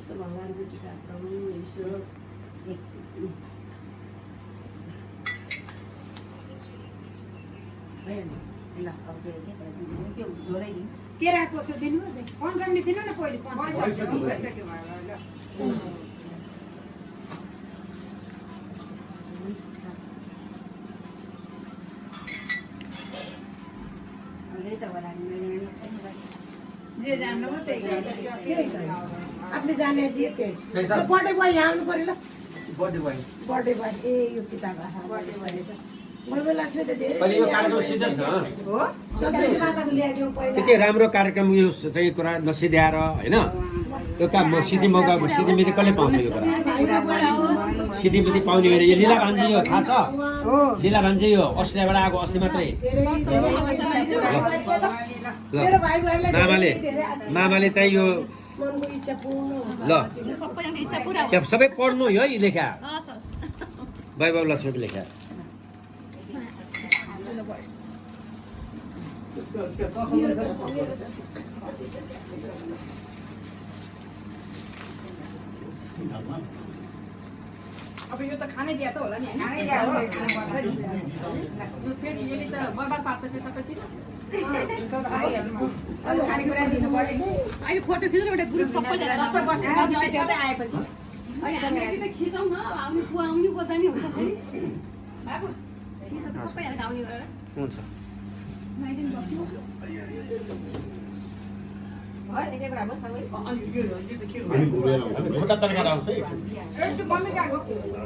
यस्तो भगवान्को टिका प्रभु ईश्वर ल अब त्यो झोलै दिनु केरा कोसो दिनु पञ्चमले दिनु न पहिले भइसक्यो अहिले त होला मैले छैन जे जान्नु हो त्यही आफूले जाने जे त्यही बर्थडे बोय यहाँ आउनु पर्यो ल बर्थडे भयो बर्थडे बोय ए यो किताब बर्थडे बोय छ मैले लाग्छ त धेरै पहिले यो कार्यक्रम सिधै छ हो सबै माताको ल्याइदिउँ पहिला यति राम्रो कार्यक्रम यो चाहिँ कुरा नसिध्याएर होइन यो काम सिधी मौका सिधीमिधी कसले पाउँछ यो कुरा सिधीमिधी पाउने भने यो लीला भान्जी यो थाहा छ लीला भान्जी यो अस्ट्रेलियाबाट आएको अस्ति मात्रै मेरो भाइ बहिनीलाई मामाले चाहिँ यो मनको इच्छा पूर्ण ल सबैजनाको इच्छा पुरा त्यहाँ सबै पढ्नु है लेख्या हस् हस् वैभव लक्ष्मी लेख्या अब यो त खानै दिया त होला नि हैन फेरि यसले त बर्बाद पार्छ त्यो सबैतिर खानेकुरा दिनु पर्यो नि अहिले फोटो खिच्नु एउटा ग्रुप सबैजना सबै बसेर सबै आएपछि अनि हामी यति त खिचौँ न आउने खोज्दा नि हुन्छ फेरि बाबु खिचौँ सबैजना आउने गरेर हुन्छ नाइदिन बस्नु खुट्टा तरकारी आउँछ है त्यो मम्मी गएको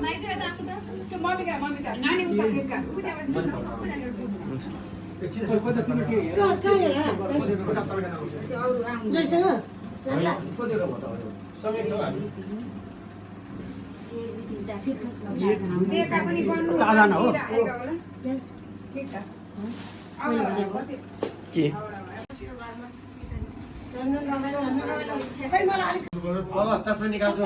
नाइजो यता आएको त त्यो मम्मी गएको नानी उता केका देखा पनि गर्नु चारजना हो ठीक छ के अब चस्मा निकाल्छु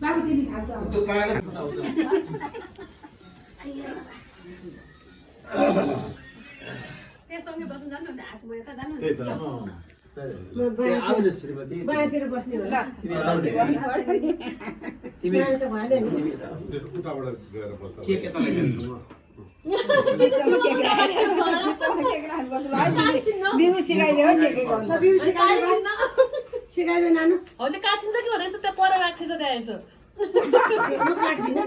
बाबु तिमी खान्छ त्यससँगै बस्नु जानु न हात भयो त जानु आउनु श्रीमती बाहिर बस्ने होला तिमी बाहिर त भएन नि के के तलाई बिउ सिकाइदियो सिकाइदियो नानु हो त्यो काटिन्छ कि भनेर त्यहाँ पर राखेछ त्यहाँ यसो म काट्दिनँ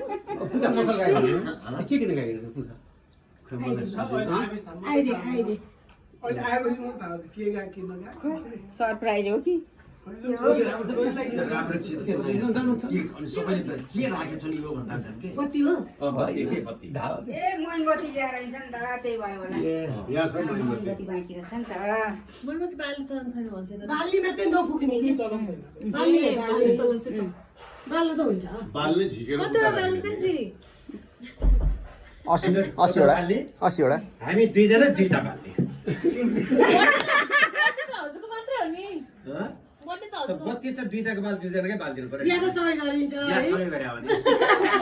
पूजा मसल गाइदिनु के किन गाइदिनु पूजा आइदे आइदे सरप्राइज हो कि राम्रो चिज के अनि सबैले के राखेछ नि यो भन्दा के कति हो बत्ती के बत्ती ए मोमबत्ती ल्याएर हिँड्छ नि त त्यही भयो होला मोमबत्ती बाँकी रहेछ नि त बोल्नु कि बाली चलन छैन भन्छ त बाली मात्रै नपुग्ने नि बाली बाल्नु त हुन्छ बालले झिकेर कतिवटा बाली छ नि फेरि 80 वटा हामी दुईजना दुईटा बाल्ने हजुरको मात्रै हो नि बर्थडे त हजुरको बत्ती त दुईटाको बाल दुईजनाकै बालिदिनु पर्यो बिहा त सबै गरिन्छ या है सबै गरे भने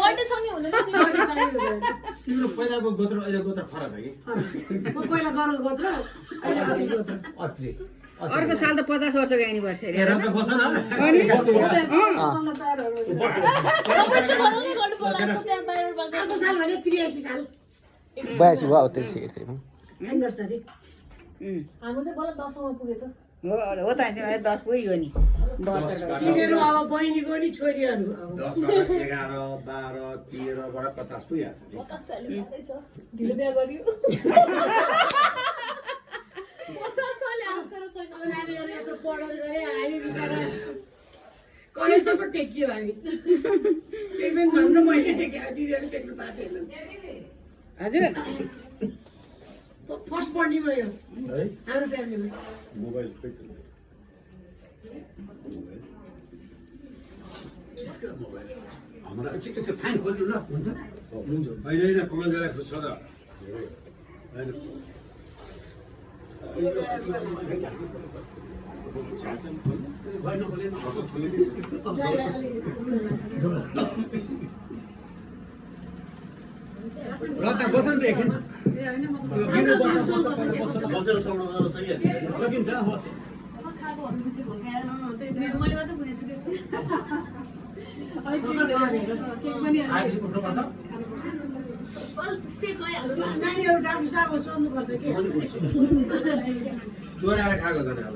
बर्थडे सँगै हुँदैन नि बर्थडे सबै हुँदैन। तिम्रो पहिलाको गोत्र अहिले गोत्र फरक है म पहिला गरेको गोत्र अहिले कति गोत्र अत्रि अर्को साल त 50 वर्षको एनिभर्सरी हेर त बस न अर्को साल भने 83 साल 82 भयो 83 एनिभर्सरी हाम्रो चाहिँ बल्ल 10 सम्म पुगेछ हो त 10 पुग्यो नि तिमीहरू अब बहिनीको नि छोरीहरू अब 10 11 12 13 बाट 50 पुगिहाल्छ नि 50 साल लाग्दैछ ढिलो बिहा गरियो 50 साल आस्कर छैन नानीहरू यत्रो पढाइ गरे हामी बिचारा कलेजसम्म टेकियो हामी टेक्नु भन्नु मैले टेकेको दिदीहरू टेक्नु पाएको छैन हजुर फर्स्ट पढ्नेमा यो है हाम्रो फ्यामिलीमा मोबाइल किसका मोबाइल हाम्रो एकछिन फाइन खोल्नु ल हुन्छ हुन्छ होइन कमल गरेर खुस छ र हैन बस न त एकछिन सकिन्छ बस खाएकोहरू बेसी भोकाएर मैले मात्रै बुझेछु के केक पनि आएपछि उठ्नुपर्छ स्टेप गइहाल्नु नानीहरू डाक्टर साहब सोध्नुपर्छ के दोहोऱ्याएर खाएको जाने अब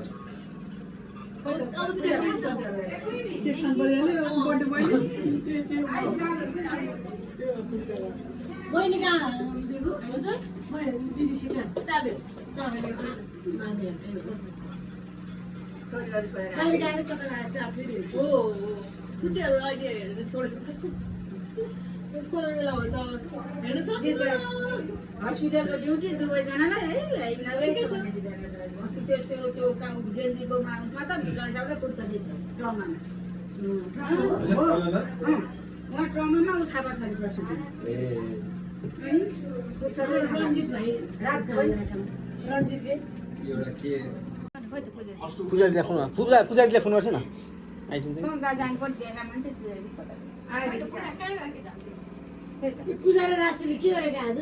बहिनी कहाँ दिनु हजुर दिदीसित चाबे कहिले कहिले कता आएछ फेरि हो कुचेहरू अहिले हेरेर छोडेको खोल्ने बेला हुन्छ हेर्नु सक्दैन हस्पिटलको ड्युटी दुवैजनालाई है त्यो काम जेलजीको माग्नुमा त भित्र जाँदा पुग्छ ट्रमामा उहाँ ट्रमामा उ थापा खाने प्रसुति रञ्जित भाइ रात रञ्जित के एउटा के पूजाले देखाउनु पूजाले फोन गर्छ न आइसक्छ जानुपर्छ दिएन मान्छे पूजा र राशिले के गरेको आज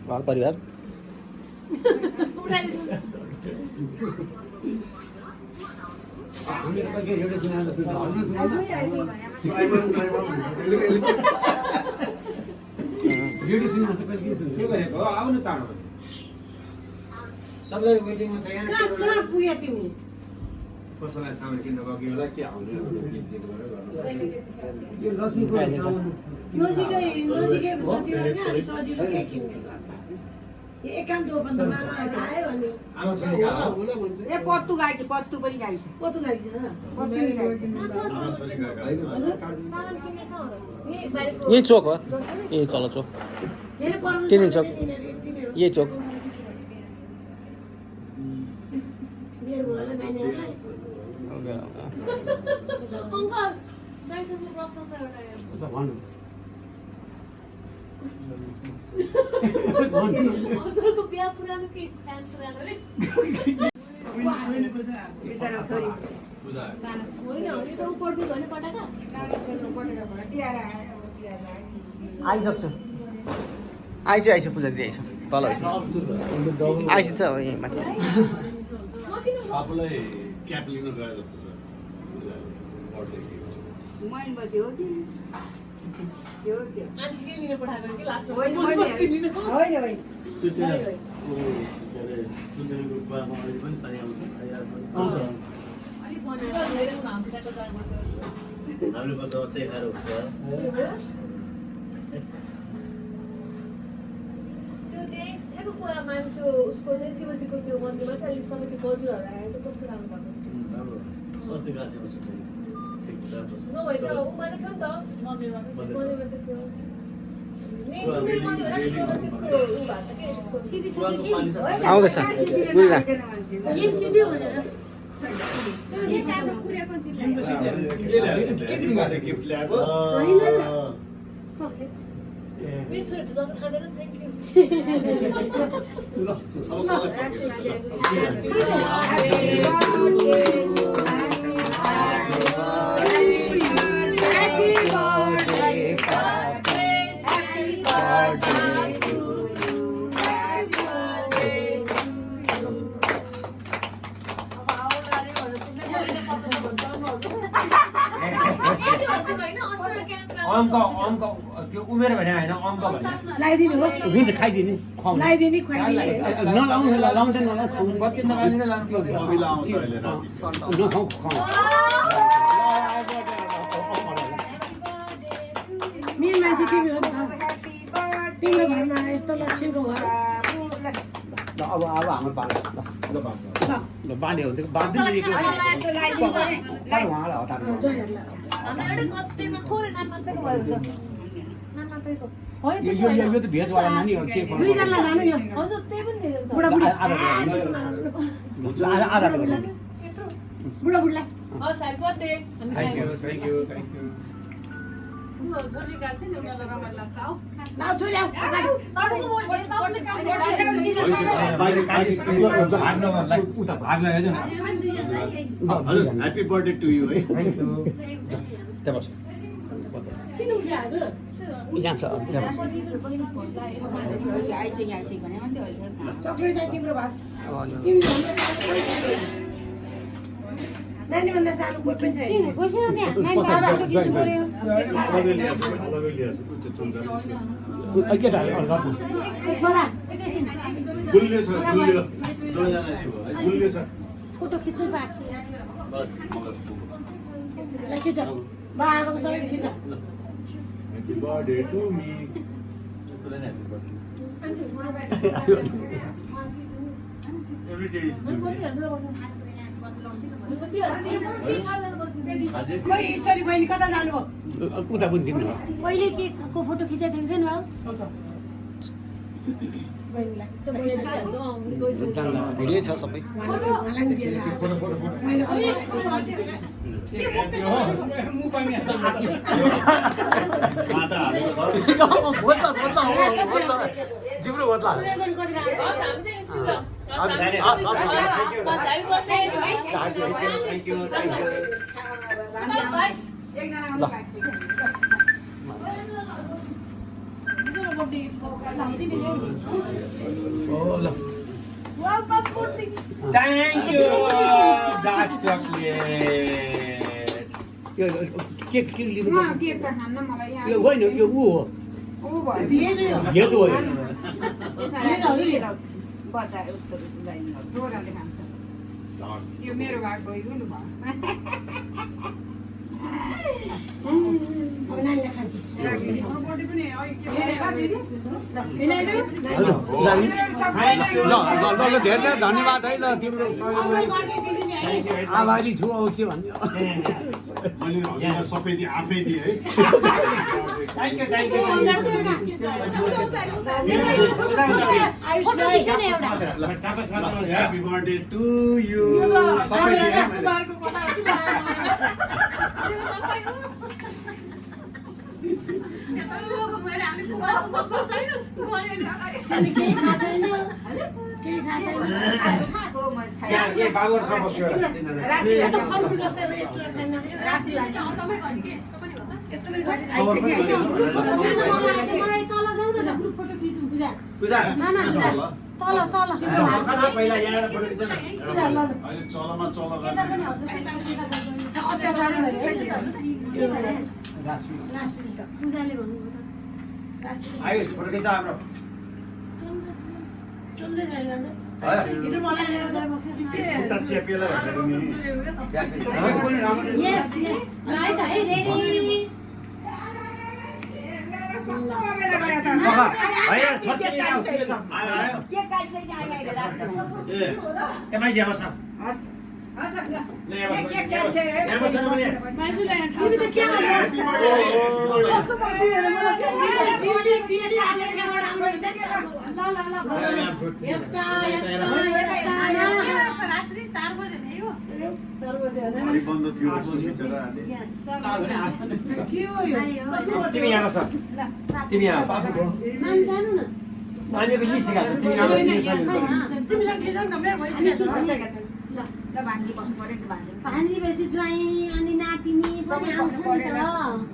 घर परिवार आउनु चाँडो सबैले वेटिङमा छ यहाँ कहाँ पुग्यो तिमी कसैलाई सामान किन्न गएको होला के आउने नजिकै साथीहरू सजिलो के किन्ने एक काम जो भन्दा आयो भने आमा छोरी ए पत्तु गाई पत्तु पनि गाई कतो गाडी छ पत्तु नि गाई यही चोक हो यही तल चोक धेरै पर्नु तिनी चोक यही चोक मेरो भोला नानीहरूलाई अङ्कल गाइसको प्रश्न छ एउटा हजुरको बिहा पुरानो कि प्लान पुरानो रे होइन अनि त उ पढ्नु भने पटाका आइसक्छ आइस पूजा दिदी आइस तल आइस त हो यहीँ माथि आफूलाई क्याप लिन गए जस्तो छ मैनबती हो कि त्यो त्यो आन्टीले लिन पठाएको कि लास्टमा होइन होइन होइन सुन्दरीको बुवामा अहिले पनि पानी आउँछ अलिक भनेर धेरै हाम्रो त्यहाँको जानुपर्छ हामीले बच्चा त्यही खाएर हुन्छ त्यो त्यही ठ्याक्क कुरामा त्यो उसको चाहिँ शिवजीको त्यो मन्दिरमा चाहिँ अलिक समय त्यो गजुरहरू आएर चाहिँ कस्तो राम्रो भएको अस्ति गाडी आउँछ ठिक छ नभए त ऊ माने थियो नि त मन्दिरमा मन्दिरमा त थियो नि कुनै मन्दिर त्यसको ऊ भएको छ के त्यसको सिधी सिधी आउँदैछ बुझ्ला गेम सिधी भनेर यो टाइममा पुर्याएको गिफ्ट ल्याएको चक्लेट मेरो छोरी त जब खाँदैन थ्याङ्क यू अङ्क त्यो उमेर भने होइन अङ्क भने लगाइदिनु हो हुन्छ खाइदिने लगाइदिने खुवाइदिने नलाउनु लाउँछ नलाउनु खाउनु कति नगालिने लानु कविला आउँछ अहिले राति नखाउ खाउ मेरो मान्छे तिमी हो नि त तिम्रो घरमा यस्तो लक्ष्मीको घर अब हाम्रो बाँड्यो ल बाँड्यो हुन्छ बाँड्दै उहाँलाई हतार हाम्रो एउटा कत्तेमा थोरै नाम मात्रैको भयो त नाम मात्रैको यो त भेजवाला नानी हो के दुईजनालाई लानु यो हजुर त्यही पनि धेरै हुन्छ बुढाबुढी आधा बुढाबुढीलाई हस् साइड बर्थडे थ्याङ्क यू छोरी काट्छ नि उनीहरूलाई रमाइलो लाग्छ आऊ लाउ छोरी आऊ अर्को बोल बाबुले काम उता भाग लगाइदियो न हजुर ह्याप्पी बर्थडे टु यु है थ्याङ्क यू त्यहाँ बस किन उठ्याएको जान्छ त्यहाँ चक्लेट चाहिँ तिम्रो भाग तिमी भन्दा सानो कोही छैन नानी भन्दा सानो कोही पनि छैन छोरा एकैछिन गुल्ले छ गुल्ले छ फोटो खिच्नु भएको छ ल खिच बा आमाको सबै खिच happy birthday to me every day is खोइ ईश्वरी बहिनी कता जानुभयो उता पनि दिनु पहिले केकको फोटो खिचेको थियो नि बहिनीलाई भिडियो छ सबै उहाँलाई नि दिएर आएको। मैले काँटा हालेको छ जिब्रो बदला थ्याङ्क यू डार्क चकलेट यो केक लिनु केक त खान्न मलाई यहाँ यो होइन यो ऊ हो ऊ भयो भेज हो भेज हो यो। बतायो छोराले खान्छ यो मेरो भाग गइरहनु भयो अब नानीले खान्छ ल धेरै धन्यवाद है ल तिम्रो आभारी छु अब के भन्ने मैले हजुरलाई सबै दिएँ आफै दिएँ है thank you thank happy birthday to you सबै दिएँ अनि केही थाहा छैन केही थाहा छैन ए बाबुहरू सब बस्यो यो त फलफुल जस्तै हो, यस्तो छैन। मलाई तल जाउँ न ग्रुप फोटो खिचौँ पूजा पूजा मामा तल तल पहिला यहाँ फोटो खिच्छ न पूजा ल अहिले चलमा चल यता पनि हजुर त्यता त्यता गर्दैन अत्याचार गरे है राष्ट्रिय त पूजाले भन्नुभयो आयो फोटो खिच्छ हाम्रो चल्दै छैन हिजो मलाई खुट्टा च्यापेला भनेको नि यस यस है त है रेडी तिमी त के गर्छौ कसको बर्थडे हेरेर मलाई के बिउटी अमेरिकाबाट आउनु रहेछ के ल यता घरि बन्द थियो उसको बिचराले के हो यो कसको बर्थडे तिमी यहाँ बस तिमी यहाँ मान जानु न नानीको लिस्ट सिकाएको तिमी यहाँ तिमीसँग खिचाउनु त मेरो भइसकेको छ ल भान्जी भएपछि ज्वाइँ अनि नातिनी पनि आउँछ नि त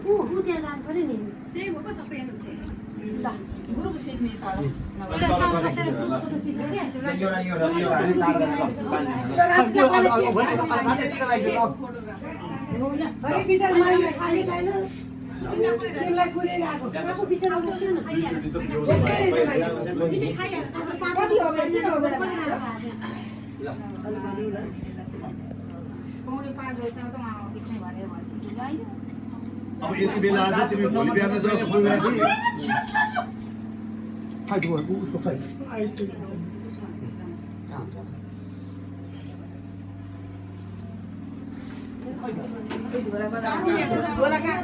ऊ त्यहाँ जानु पर्यो नि ल एउटा तल बसेर ग्रुप फोटो खिच्नु क्या अरे बिचार मैले खाली छैन तिमीलाई कुरेर आएको आफू बिचरा बस्यो न दुईचोटि त बेहोस कति हो भने किन हो भने कौडी 5 वर्षमा त उहाँ बित्नै भनेर भन्छ कि गाई अब यति बेला आज तिमी भोलि बिहान जाऊ उसको खै बोला कहाँ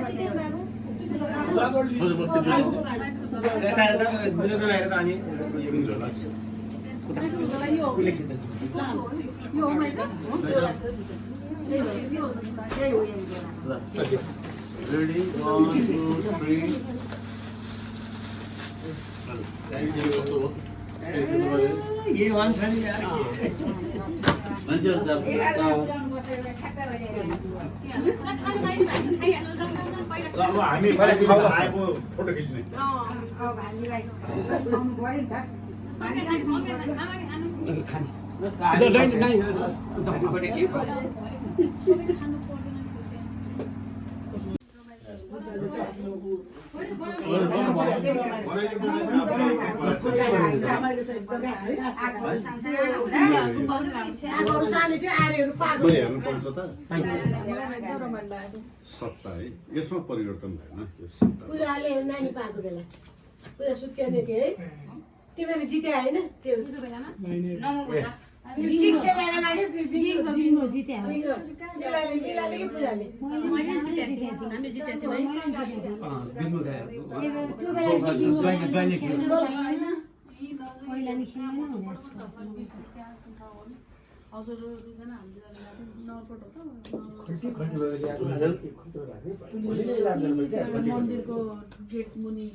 Ready? 1, 2, 3. ये भन्छ नि यार मान्छेहरू अब हामी आएको फोटो खिच्ने आगोहरू सानो थियो आरेहरू पाएको मैले हेर्नुपर्छ त सत्ता है यसमा परिवर्तन भएन यो सत्ता पूजाले नानी पाएको बेला पूजा सुत्केर्ने थियो है तिमीले जिते होइन त्यो ठिक खेलेको लाग्यो बिङ्गो जित्या हो लिलाले कि पूजाले मैले जितेको थिएँ त्यो बेला पहिला नि खेल्दैन मन्दिरको गेट मुनि